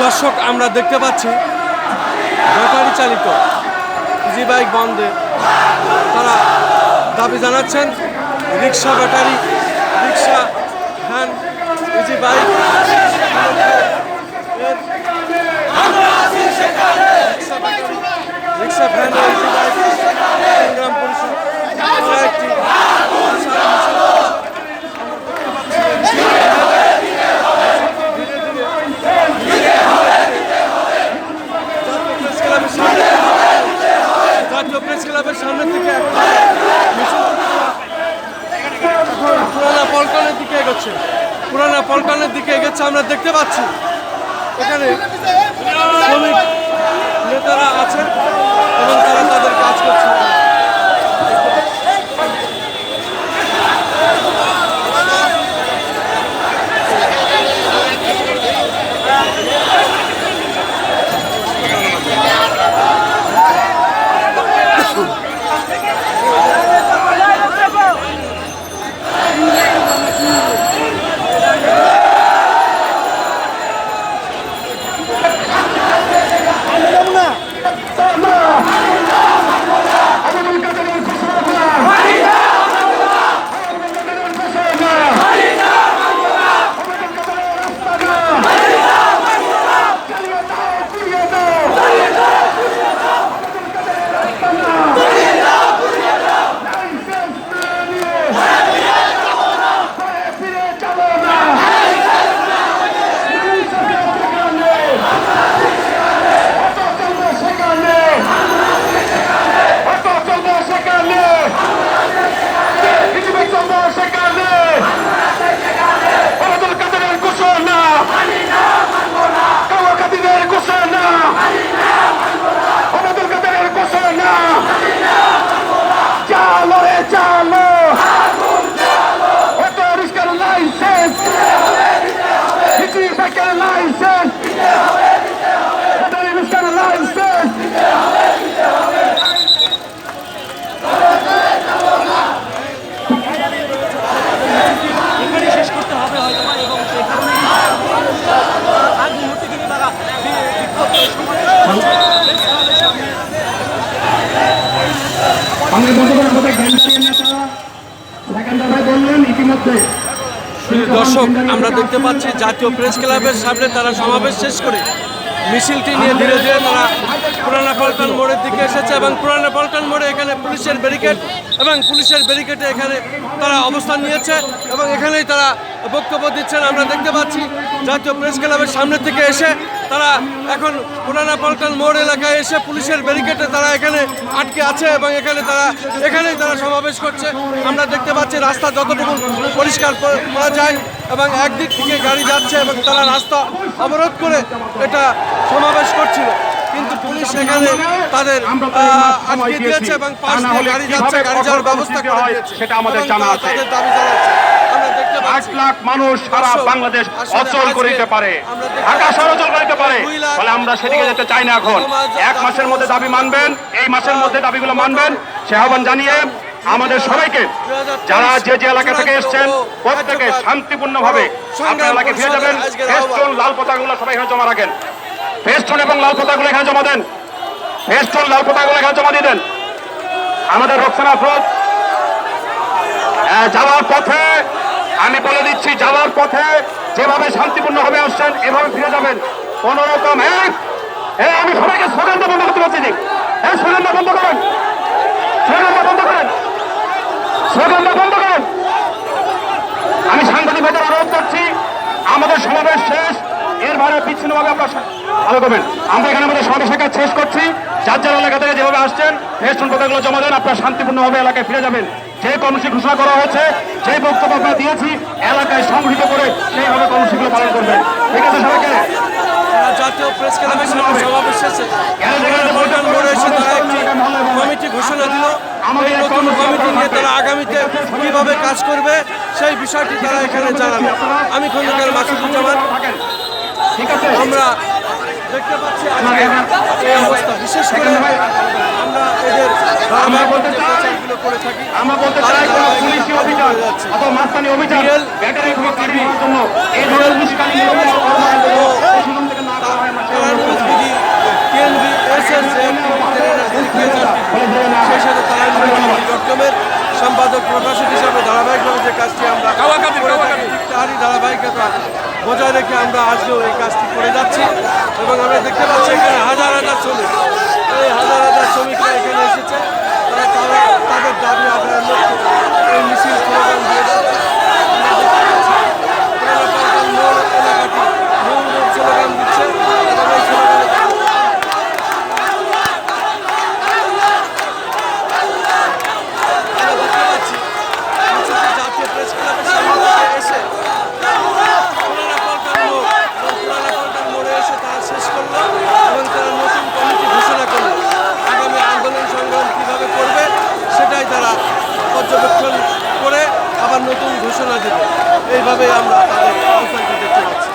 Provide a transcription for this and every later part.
দর্শক, আমরা দেখতে পাচ্ছি ব্যাটারি চালিত ইজি বাইক বন্ধে তারা দাবি জানাচ্ছেন। রিক্সা battery, rickshaw van, easy bike, rickshaw van ও ইজি বাইক সংগ্রাম পরিষদ একটি জাতীয় প্রেস ক্লাবের সামনে থেকে পুরানা পল্টনের দিকে এগোচ্ছে। পুরানা পল্টনের দিকে এগোচ্ছে আমরা দেখতে পাচ্ছি। এখানে শ্রমিক নেতারা আছেন এবং তারা তাদের কাজ করছে। দর্শক, আমরা দেখতে পাচ্ছি জাতীয় প্রেস ক্লাবের সামনে তারা সমাবেশ শেষ করে মিছিলটি নিয়ে ধীরে ধীরে তারা পুরানা পল্টন মোড়ের দিকে এসেছে এবং পুরানা পল্টন মোড়ে এখানে পুলিশের ব্যারিকেড এবং পুলিশের ব্যারিকেডে এখানে তারা অবস্থান নিয়েছে এবং এখানেই তারা বক্তব্য দিচ্ছেন। আমরা দেখতে পাচ্ছি জাতীয় প্রেস ক্লাবের সামনে থেকে এসে তারা এখন পুরানা পল্টন মোড় এলাকায় এসে পুলিশের ব্যারিকেডে তারা এখানে আটকে আছে এবং এখানেই তারা সমাবেশ করছে। আমরা দেখতে পাচ্ছি রাস্তা যতটুকু পরিষ্কার করা যায় এবং একদিক থেকে গাড়ি যাচ্ছে এবং তারা রাস্তা অবরোধ করে এটা সমাবেশ করছিল, কিন্তু পুলিশ এখানে তাদের আটকে দিয়েছে এবং পাশ দিয়ে গাড়ি যাচ্ছে, গাড়ি যাওয়ার ব্যবস্থা করে দিয়েছে। সেটা আমাদের জানা আছে। তাদের দাবি জানাচ্ছে। আমরা দেখতে পাচ্ছি 8 লাখ মানুষ সারা বাংলাদেশ অচল করে দিতে পারে, ঢাকা শহর অচল করে দিতে পারে, ফলে আমরা সেদিকে যেতে চাই না। এখন 1 মাসের মধ্যে দাবি মানবেন, এই মাসের মধ্যে দাবিগুলো মানবেন সে আহ্বান জানিয়ে আমাদের সবাইকে, যারা যে যে এলাকা থেকে এসছেন প্রত্যেকে শান্তিপূর্ণভাবে আপনার এলাকায় ফিরে যাবেন। ফেস্টুন, লাল পতাকাগুলো সবাই এখানে জমা রাখেন। ফেস্টুন এবং লাল পতাকাগুলো এখানে জমা দেন। ফেস্টুন, লাল পতাকাগুলো এখানে জমা দিয়ে দেন। আমাদের রোকসানা আফরোজ যাওয়ার পথে, আমি বলে দিচ্ছি, যাওয়ার পথে যেভাবে শান্তিপূর্ণভাবে আসছেন এভাবে ফিরে যাবেন। কোন রকম আমি সবাইকে স্লোগানটা বন্ধ করতে পারছি। স্লোগানটা বন্ধ করেন, স্লোগানটা বন্ধ করেন, স্লোগানটা বন্ধ করেন। আমি সাংবাদিক ভাইদের অনুরোধ করছি, আমাদের সমাবেশ শেষ, এর ভাড়া বিচ্ছিন্নভাবে আপনার ভালো করবেন। আমরা এখানে আমাদের সমাবেশের কাজ শেষ করছি। যার যার এলাকা থেকে যেভাবে আসছেন ফেস্টুন পতাকাগুলো জমা দেন, আপনারা শান্তিপূর্ণভাবে এলাকায় ফিরে যাবেন। যে কর্মসূচি ঘোষণা করা হয়েছে, যে বক্তব্য আমরা দিয়েছি এলাকায় সংগঠিত করে সেইভাবে কর্মসূচিগুলো পালন করবেন। ঠিক আছে সবাইকে। জাতীয় প্রেস ক্লাবের সামনে সমাবেশ শেষে কমিটি ঘোষণা দিল। এই নতুন কমিটি নিয়ে তারা আগামীতে কিভাবে কাজ করবে সেই বিষয়টি তারা এখানে জানাবে। আমি খন্দকার মাসুদুজ্জামান। আমরা দেখতে পাচ্ছি এই অবস্থা, বিশেষ করে আমরা এদের প্রচারগুলো করে থাকি। কালানুরুজবিদি কেএনবি এসএস সেই সাথে তারানুরুজবিদি.কমের সম্পাদক প্রকাশক হিসাবে ধারাবাহিকভাবে যে কাজটি আমরা তারই ধারাবাহিকতা বজায় রেখে আমরা আজকেও এই কাজটি করে যাচ্ছি এবং আমরা দেখতে পাচ্ছি এখানে হাজার হাজার শ্রমিক এই হাজার হাজার শ্রমিকরা এখানে এসেছে তারা তাদের দাবি আদায়ের লক্ষ্যে এই মিছিল স্লোগান দিয়ে যাচ্ছে মোড় এলাকাটি মূল স্লোগান দিচ্ছে এবং এই স্লোগানে জাতীয় প্রেস ক্লাবের সামনে থেকে এসে মোড়ে এসে তারা শেষ করলো এবং তারা নতুন কমিটি ঘোষণা করলো আগামী আন্দোলন সংগ্রাম কীভাবে করবে সেটাই তারা পর্যবেক্ষণ করে আবার নতুন ঘোষণা দেবে এইভাবে আমরা তাদের অবস্থানকে দেখতে পাচ্ছি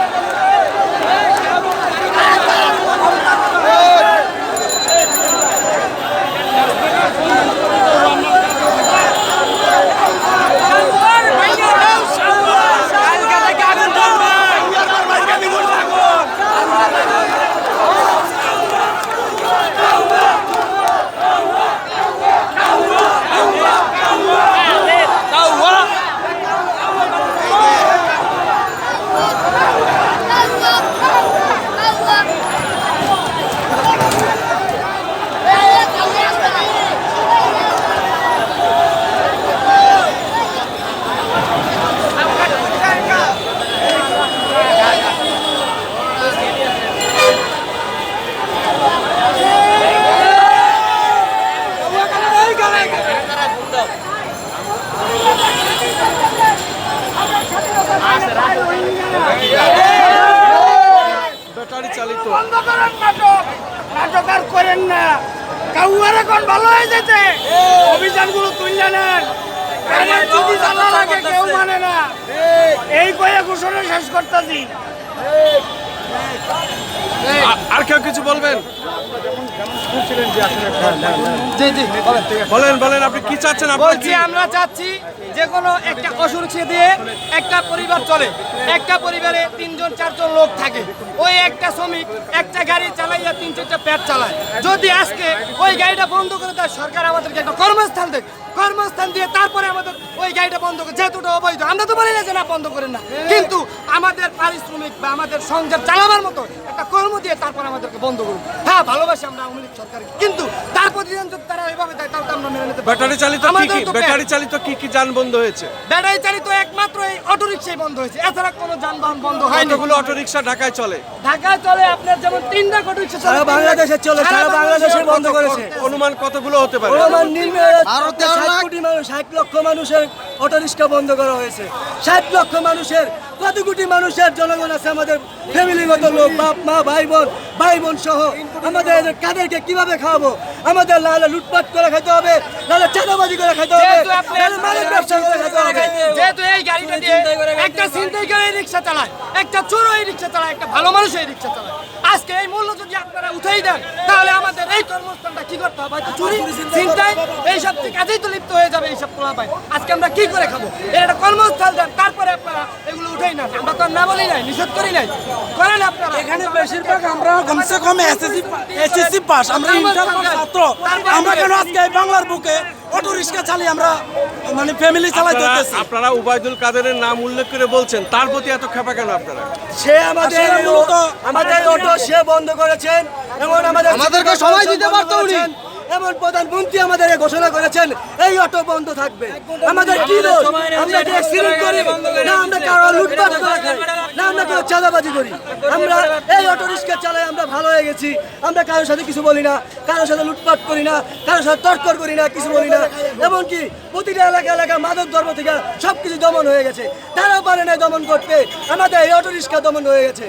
ব্যাটারি চালিত নাটক আর করেন না কাউয়ার এখন ভালো হয়ে যেতে অভিযানগুলো তুললে নেন যদি জানা লাগে কেউ মানে না এই কয়ে ঘোষণা শেষ করতেছি আর কেউ কিছু বলবেন বলেন বলেন আপনি কি চাচ্ছেন বলছি আমরা চাচ্ছি যে কোনো একটা অসুরক্ষা দিয়ে একটা পরিবার চলে একটা পরিবারে 3 জন 4 জন লোক থাকে ওই একটা শ্রমিক একটা গাড়ি চালাইয়া 3-4টা পেট চালায় যদি আজকে ওই গাড়িটা বন্ধ করে দেয় সরকার আমাদেরকে একটা কর্মস্থান দেয় কর্মস্থান দিয়ে তারপরে আমাদের ওই গাড়িটা বন্ধ করে যেহেতু অবৈধ আমরা তো বলি না যে না বন্ধ করেন না কিন্তু আমাদের পারিশ্রমিক বা আমাদের সংসার চালাবার মতো একটা কর্ম দিয়ে তারপর আমাদেরকে বন্ধ করুন হ্যাঁ ভালোবাসি আমরা আওয়ামী লীগ সরকার কিন্তু তারপর যদি তারা এভাবে দেয় তাহলে আমরা মেনে নিতে ব্যাটারি চালিত ব্যাটারি চালিত কি যান বন্ধ হয়েছে ব্যাটারি চালিত একমাত্র এই অটোরিকশাই বন্ধ হয়েছে এছাড়া কোনো যানবাহন বন্ধ হয়নি কতগুলো অটোরিকশা ঢাকায় চলে ঢাকায় চলে আপনার যেমন 3টা অটোরিকশা সারা বাংলাদেশে চলে সারা বাংলাদেশে বন্ধ করেছে অনুমান কতগুলো হতে পারে অনুমান নিম্নে 60 কোটি মানুষ 60 লক্ষ মানুষের অটোরিকশা বন্ধ করা হয়েছে 60 লক্ষ মানুষের কত কোটি মানুষের জনগণ আছে আমাদের ফ্যামিলিগত লোক বাপ মা ভাই বোন সহ আমাদের কাদেরকে কিভাবে খাওয়াবো আমাদের লালে লুটপাট করে খেতে হবে লালে চাঁদাবাজি করে খেতে হবে লালে মালিক ব্যবসা করে খেতে হবে যেহেতু এই গাড়িটা দিয়ে একটা ছিনতাইকারী রিকশা চালায় একটা চোর এই রিকশা চালায় একটা ভালো মানুষ এই রিকশা চালায় আজকে এই মূল্য যদি আপনারা উঠেই দেন তাহলে আমাদের এই কর্মস্থানটা কি করতে হবে হয়তো চুরি ছিনতাই এইসব কাজেই তো লিপ্ত হয়ে যাবে এইসব পোলাপাই আজকে আমরা কি করে খাবো এর একটা কর্মস্থল দেন তারপরে আপনারা এগুলো উঠেই না আমরা তো না বলি নাই নিষেধ করি নাই করেন আপনারা এখানে বেশিরভাগ আমরা কমসে কম এসএসসি পাস আমরা ইন্টার পাস ছাত্র আমরা কেন আজকে এই বাংলার বুকে অটো রিক্সা চালিয়ে আমরা মানে ফ্যামিলি চালাইতে হতেছি আপনারা উবাইদুল কাদেরের নাম উল্লেখ করে বলছেন তার প্রতি এত ক্ষেপা কেন আপনারা সে আমাদের অটো সে বন্ধ করেছেন এবং আমাদেরকে সময় দিতে পারতো উনি এমন প্রধানমন্ত্রী আমাদের ঘোষণা করেছেন এই অটো বন্ধ থাকবে আমাদের কি দোষ আমরা কি অ্যাক্সিডেন্ট করি না আমরা কারো লুটপাট করে খাই না আমরা কেউ চাঁদাবাজি করি আমরা এই অটো রিক্সা চালাই আমরা ভালো হয়ে গেছি আমরা কারোর সাথে কিছু বলি না কারোর সাথে লুটপাট করি না কারোর সাথে তর্ক করি না কিছু বলি না এমনকি প্রতিটা এলাকা মাদক দ্রব্য থেকে সবকিছু দমন হয়ে গেছে তারাও পারে না দমন করতে আমাদের এই অটো রিক্সা দমন হয়ে গেছে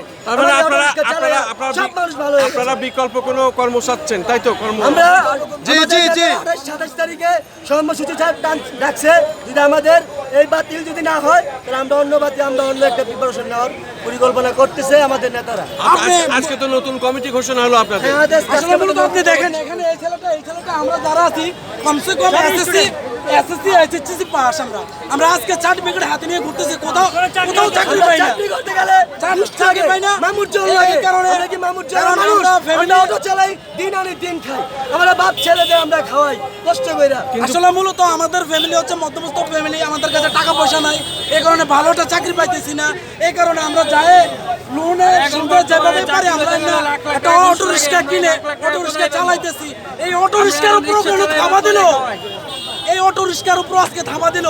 সব মানুষ ভালো হয়ে গেছে আপনারা বিকল্প কোনো কর্ম চাচ্ছেন তাই তো কর্ম আমরা 27 তারিখে কর্মসূচি ডাকছে যদি আমাদের এই বাতিল যদি না হয় তাহলে আমরা অন্য একটা প্রিপারেশন নেওয়ার পরিকল্পনা করতেছে আমাদের নেতারা আজকে তো নতুন কমিটি ঘোষণা হলো আপনাদের আসলে মূলত আপনি দেখেন এখানে এই ছেলেটা আমরা যারা আছি কমসে কম এসএসসি এইচএসসি পাস আমরা আজকে সার্টিফিকেট হাতে নিয়ে ঘুরতেছি, কোথাও চাকরি পাই না, চাকরি করতে গেলে চাকরি পাই না। মামুর জন্য এই লাগে কারণে আমরা কি মামুর জন্য কারণ মানুষ আমরা family- আমরা অটো চালাই, দিন আনি দিন খাই, আমরা বাপ ছেলেদের আমরা খাওয়াই কষ্ট কইরা। আসলে মূলত আমাদের ফ্যামিলি হচ্ছে মধ্যবিত্ত ফ্যামিলি, আমাদের কাছে টাকা পয়সা নাই, এই কারণে ভালোটা চাকরি পাইতেছি না। এই কারণে আমরা যাই লোনে সুন্দর যেভাবে পারি আমরা একটা অটো রিক্সা কিনে অটো রিক্সা চালাইতেছি। এই অটো রিক্সার উপর কোনো থাবা দিল, এই অটো রিক্সার উপর আজকে থাবা দিল।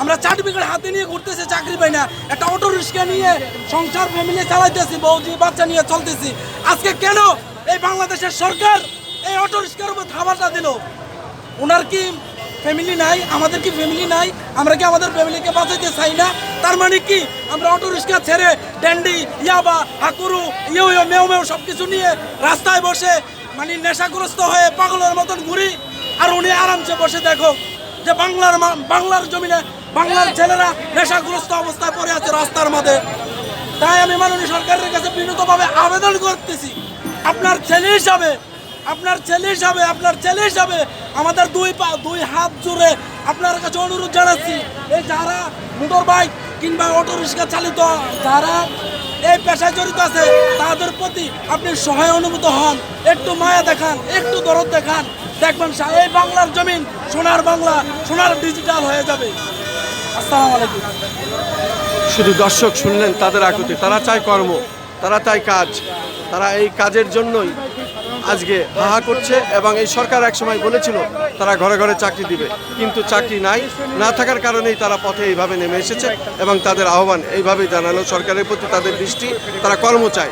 আমরা সার্টিফিকেট হাতে নিয়ে ঘুরতেছি, চাকরি পাই না, একটা অটো রিক্সা নিয়ে সংসার ফ্যামিলি চালাইতেছি, বউজি বাচ্চা নিয়ে চলতেছি। আজকে কেন এই বাংলাদেশের সরকার এই অটো রিক্সার উপর থাবাটা দিল? ওনার কি ফ্যামিলি নাই? আমাদের কি ফ্যামিলি নাই? আমরা কি আমাদের ফ্যামিলিকে বাঁচাইতে চাই না? তার মানে কি আমরা অটো রিক্সা ছেড়ে ড্যান্ডি, ইয়াবা, হাকুরু, ইয়ো মেউ মেউ সব কিছু নিয়ে রাস্তায় বসে মানে নেশাগ্রস্ত হয়ে পাগলের মতন ঘুরি, আর উনি আরামসে বসে দেখো যে বাংলার জমিনে বাংলার ছেলেরা নেশাগ্রস্ত অবস্থায় পড়ে আছে রাস্তার মধ্যে। তাই আমি মাননীয় সরকারের কাছে বিনীতভাবে আবেদন করতেছি, আপনার ছেলে হিসাবে আমাদের দুই হাত জুড়ে আপনার কাছে অনুরোধ জানাচ্ছি, এই যারা মোটর বাইক কিংবা অটো রিক্সা চালিত যারা এই পেশায় জড়িত আছে তাদের প্রতি আপনি সহায় অনুভূত হন, একটু মায়া দেখান, একটু দরদ দেখান, দেখবেন এই বাংলার জমিন সোনার বাংলা, সোনার ডিজিটাল হয়ে যাবে। আসসালামু আলাইকুম। শুধু দর্শক শুনলেন তাদের আকুতি, তারা চায় কর্ম, তারা চায় কাজ, তারা এই কাজের জন্যই আজকে হাহা করছে। এবং এই সরকার একসময় বলেছিল তারা ঘরে ঘরে চাকরি দিবে, কিন্তু চাকরি না থাকার কারণেই তারা পথে এইভাবে নেমে এসেছে। এবং তাদের আহ্বান এইভাবেই জানালো সরকারের প্রতি তাদের দৃষ্টি, তারা কর্ম চায়।